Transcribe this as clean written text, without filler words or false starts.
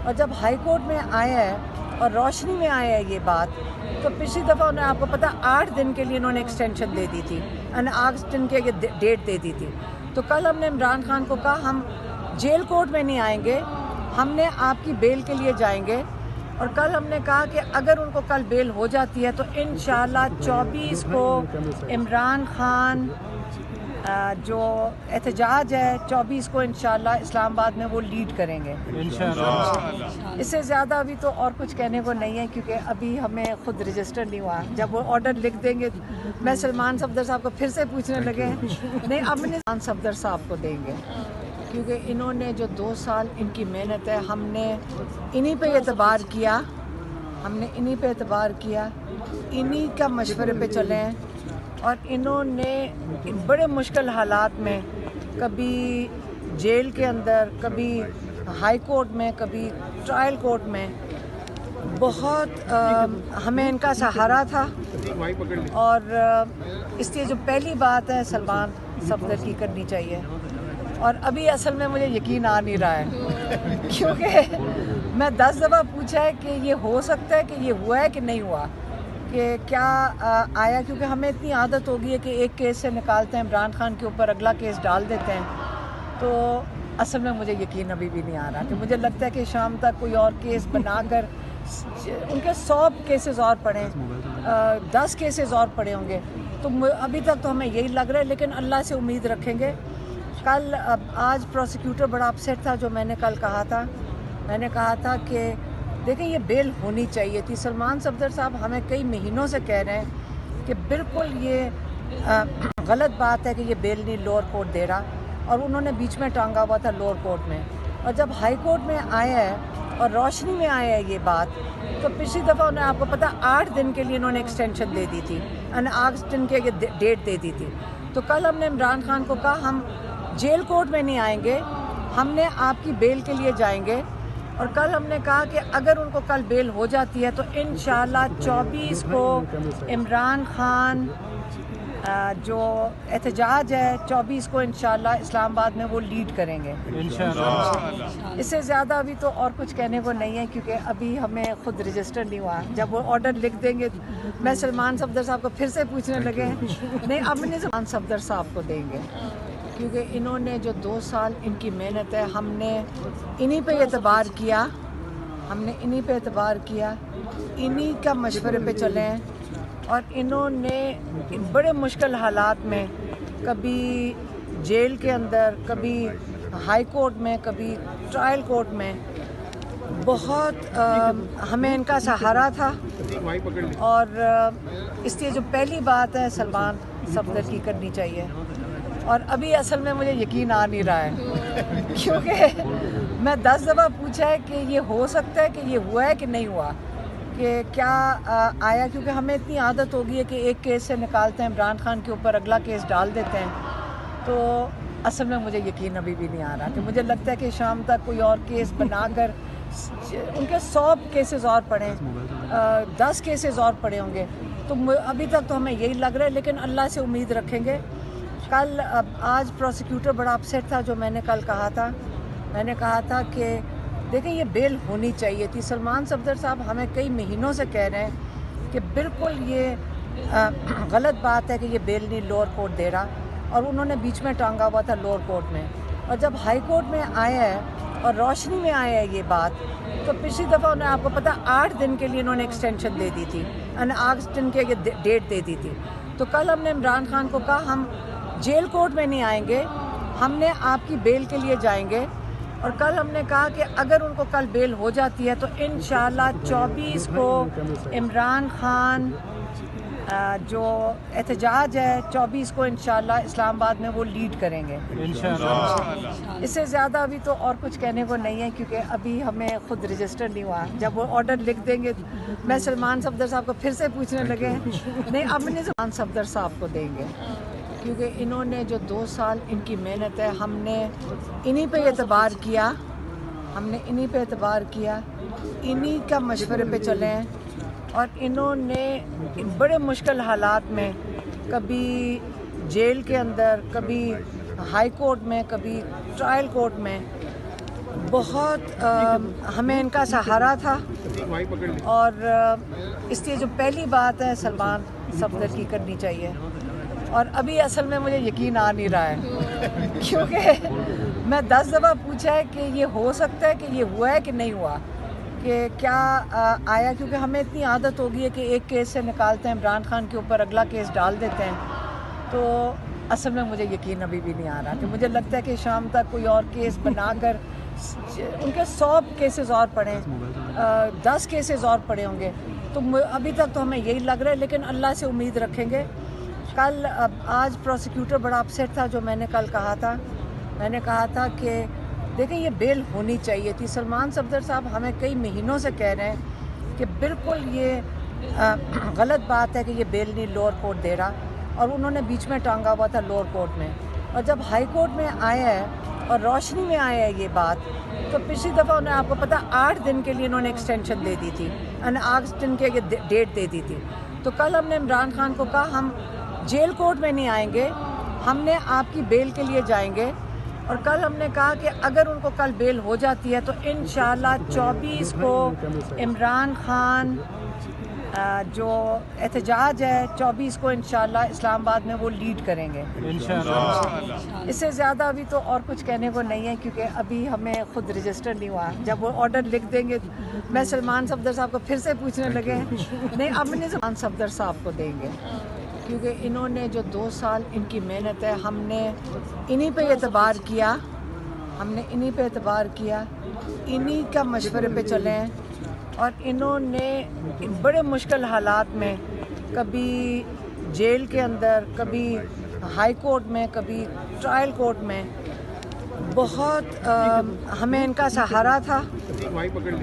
اور جب high court میں آیا ہے اور روشنی میں آیا ہے یہ بات، تو پچھلی دفعہ انہیں آپ کو پتہ 8 دن کے لیے انہوں نے ایکسٹینشن دے دی تھی، 8 دن کے ڈیٹ دے دی تھی. تو کل ہم نے عمران خان کو کہا ہم جیل کورٹ میں نہیں آئیں گے، ہم نے آپ کی بیل کے لیے جائیں گے. اور کل ہم نے کہا کہ اگر ان کو کل بیل ہو جاتی ہے تو انشاءاللہ 24 کو عمران خان جو احتجاج ہے 24 کو انشاءاللہ اسلام آباد میں وہ لیڈ کریں گے انشاءاللہ. اس سے زیادہ ابھی تو اور کچھ کہنے کو نہیں ہے، کیونکہ ابھی ہمیں خود رجسٹر نہیں ہوا. جب وہ آرڈر لکھ دیں گے میں سلمان صفدر صاحب کو پھر سے پوچھنے لگے ہیں نہیں اب سلمان صفدر صاحب کو دیں گے، کیونکہ انہوں نے جو 2 سال ان کی محنت ہے ہم نے انہی پہ اعتبار کیا، انہی کا مشورے پہ چلے ہیں. اور انہوں نے بڑے مشکل حالات میں کبھی جیل کے اندر، کبھی ہائی کورٹ میں، کبھی ٹرائل کورٹ میں بہت ہمیں ان کا سہارا تھا. اور اس لیے جو پہلی بات ہے سلمان صفدر کی کرنی چاہیے. اور ابھی اصل میں مجھے یقین آ نہیں رہا ہے کیونکہ میں 10 دفعہ پوچھا ہے کہ یہ ہو سکتا ہے کہ یہ ہوا ہے کہ نہیں ہوا، کہ کیا آیا، کیونکہ ہمیں اتنی عادت ہو گئی ہے کہ ایک کیس سے نکالتے ہیں عمران خان کے اوپر اگلا کیس ڈال دیتے ہیں. تو اصل میں مجھے یقین ابھی بھی نہیں آ رہا کہ مجھے لگتا ہے کہ شام تک کوئی اور کیس بنا کر ان کے 100 کیسز اور پڑے، 10 کیسز اور پڑے ہوں گے. تو ابھی تک تو ہمیں یہی لگ رہا ہے، لیکن اللہ سے امید رکھیں گے. آج پروسیکیوٹر بڑا اپسیٹ تھا، جو میں نے کل کہا تھا، میں نے کہا تھا کہ دیکھیں یہ بیل ہونی چاہیے تھی. سلمان صفدر صاحب ہمیں کئی مہینوں سے کہہ رہے ہیں کہ بالکل یہ غلط بات ہے کہ یہ بیل نہیں لوور کورٹ دے رہا، اور انہوں نے بیچ میں ٹانگا ہوا تھا لوور کورٹ میں. اور جب ہائی کورٹ میں آیا ہے اور روشنی میں آیا ہے یہ بات، تو پچھلی دفعہ انہیں آپ کو پتہ 8 دن کے لیے انہوں نے ایکسٹینشن دے دی تھی، 8 دن کے ڈیٹ دے دی تھی. تو کل ہم نے عمران خان کو کہا ہم جیل کورٹ میں نہیں آئیں گے، ہم نے آپ کی بیل کے لیے جائیں گے. اور کل ہم نے کہا کہ اگر ان کو کل بیل ہو جاتی ہے تو انشاءاللہ 24 کو عمران خان جو احتجاج ہے 24 کو انشاءاللہ اسلام آباد میں وہ لیڈ کریں گے انشاءاللہ. اس سے زیادہ ابھی تو اور کچھ کہنے کو نہیں ہے، کیونکہ ابھی ہمیں خود رجسٹر نہیں ہوا. جب وہ آرڈر لکھ دیں گے میں سلمان صفدر صاحب کو پھر سے پوچھنے لگے ہیں نہیں اب نہیں سلمان صفدر صاحب کو دیں گے، کیونکہ انہوں نے جو 2 سال ان کی محنت ہے ہم نے انہی پہ اعتبار کیا، انہی کا مشورے پہ چلے ہیں. اور انہوں نے بڑے مشکل حالات میں کبھی جیل کے اندر، کبھی ہائی کورٹ میں، کبھی ٹرائل کورٹ میں بہت ہمیں ان کا سہارا تھا. اور اس لیے جو پہلی بات ہے سلمان صفدر کی کرنی چاہیے. اور ابھی اصل میں مجھے یقین آ نہیں رہا ہے کیونکہ میں 10 دفعہ پوچھا ہے کہ یہ ہو سکتا ہے کہ یہ ہوا ہے کہ نہیں ہوا، کہ کیا آیا، کیونکہ ہمیں اتنی عادت ہو گئی ہے کہ ایک کیس سے نکالتے ہیں عمران خان کے اوپر اگلا کیس ڈال دیتے ہیں. تو اصل میں مجھے یقین ابھی بھی نہیں آ رہا کہ مجھے لگتا ہے کہ شام تک کوئی اور کیس بنا کر ان کے 100 کیسز اور پڑے، 10 کیسز اور پڑے ہوں گے. تو ابھی تک تو ہمیں یہی لگ رہا ہے، لیکن اللہ سے امید رکھیں گے. آج پروسیکیوٹر بڑا اپسیٹ تھا، جو میں نے کل کہا تھا، میں نے کہا تھا کہ دیکھیں یہ بیل ہونی چاہیے تھی. سلمان صفدر صاحب ہمیں کئی مہینوں سے کہہ رہے ہیں کہ بالکل یہ غلط بات ہے کہ یہ بیل نہیں لوور کورٹ دے رہا، اور انہوں نے بیچ میں ٹانگا ہوا تھا لوور کورٹ میں. اور جب ہائی کورٹ میں آیا ہے اور روشنی میں آیا ہے یہ بات، تو پچھلی دفعہ انہیں آپ کو پتہ 8 دن کے لیے انہوں نے ایکسٹینشن دے دی تھی، 8 دن کے ڈیٹ دے دی تھی. تو کل ہم نے عمران خان کو کہا ہم جیل کورٹ میں نہیں آئیں گے، ہم نے آپ کی بیل کے لیے جائیں گے. اور کل ہم نے کہا کہ اگر ان کو کل بیل ہو جاتی ہے تو انشاءاللہ 24 کو عمران خان جو احتجاج ہے 24 کو انشاءاللہ اسلام آباد میں وہ لیڈ کریں گے انشاءاللہ. اس سے زیادہ ابھی تو اور کچھ کہنے کو نہیں ہے، کیونکہ ابھی ہمیں خود رجسٹر نہیں ہوا. جب وہ آرڈر لکھ دیں گے میں سلمان صفدر صاحب کو پھر سے پوچھنے لگے ہیں نہیں اب نہیں سلمان صفدر صاحب کو دیں گے، کیونکہ انہوں نے جو 2 سال ان کی محنت ہے ہم نے انہی پہ اعتبار کیا، انہی کا مشورے پہ چلے ہیں. اور انہوں نے بڑے مشکل حالات میں کبھی جیل کے اندر، کبھی ہائی کورٹ میں، کبھی ٹرائل کورٹ میں بہت ہمیں ان کا سہارا تھا، اور اس لیے جو پہلی بات ہے سلمان صفدر کی کرنی چاہیے. اور ابھی اصل میں مجھے یقین آ نہیں رہا ہے کیونکہ میں 10 دفعہ پوچھا ہے کہ یہ ہو سکتا ہے کہ یہ ہوا ہے کہ نہیں ہوا، کہ کیا آیا، کیونکہ ہمیں اتنی عادت ہو گئی ہے کہ ایک کیس سے نکالتے ہیں عمران خان کے اوپر، اگلا کیس ڈال دیتے ہیں. تو اصل میں مجھے یقین ابھی بھی نہیں آ رہا، کہ مجھے لگتا ہے کہ شام تک کوئی اور کیس بنا کر ان کے 100 کیسز اور پڑے، 10 کیسز اور پڑے ہوں گے. تو ابھی تک تو ہمیں یہی لگ رہا ہے، لیکن اللہ سے امید رکھیں گے. آج پروسیکیوٹر بڑا اپسیٹ تھا، جو میں نے کل کہا تھا. میں نے کہا تھا کہ دیکھیں یہ بیل ہونی چاہیے تھی. سلمان صفدر صاحب ہمیں کئی مہینوں سے کہہ رہے ہیں کہ بالکل یہ غلط بات ہے کہ یہ بیل نہیں لوور کورٹ دے رہا، اور انہوں نے بیچ میں ٹانگا ہوا تھا لوور کورٹ میں. اور جب ہائی کورٹ میں آیا ہے اور روشنی میں آیا ہے یہ بات، تو پچھلی دفعہ انہیں آپ کو پتہ 8 دن کے لیے انہوں نے ایکسٹینشن دے دی تھی، 8 دن کے ڈیٹ دے دی تھی. تو کل ہم نے عمران خان کو کہا ہم جیل کورٹ میں نہیں آئیں گے، ہم نے آپ کی بیل کے لیے جائیں گے. اور کل ہم نے کہا کہ اگر ان کو کل بیل ہو جاتی ہے تو انشاءاللہ 24 کو عمران خان جو احتجاج ہے 24 کو انشاءاللہ اسلام آباد میں وہ لیڈ کریں گے انشاءاللہ. اس سے زیادہ ابھی تو اور کچھ کہنے کو نہیں ہے، کیونکہ ابھی ہمیں خود رجسٹر نہیں ہوا. جب وہ آرڈر لکھ دیں گے میں سلمان صفدر صاحب کو پھر سے پوچھنے لگے نہیں، اب نہیں سلمان صفدر صاحب کو دیں گے، کیونکہ انہوں نے جو 2 سال ان کی محنت ہے، ہم نے انہی پہ اعتبار کیا، انہی کا مشورے پہ چلے ہیں. اور انہوں نے بڑے مشکل حالات میں، کبھی جیل کے اندر، کبھی ہائی کورٹ میں، کبھی ٹرائل کورٹ میں، بہت ہمیں ان کا سہارا تھا.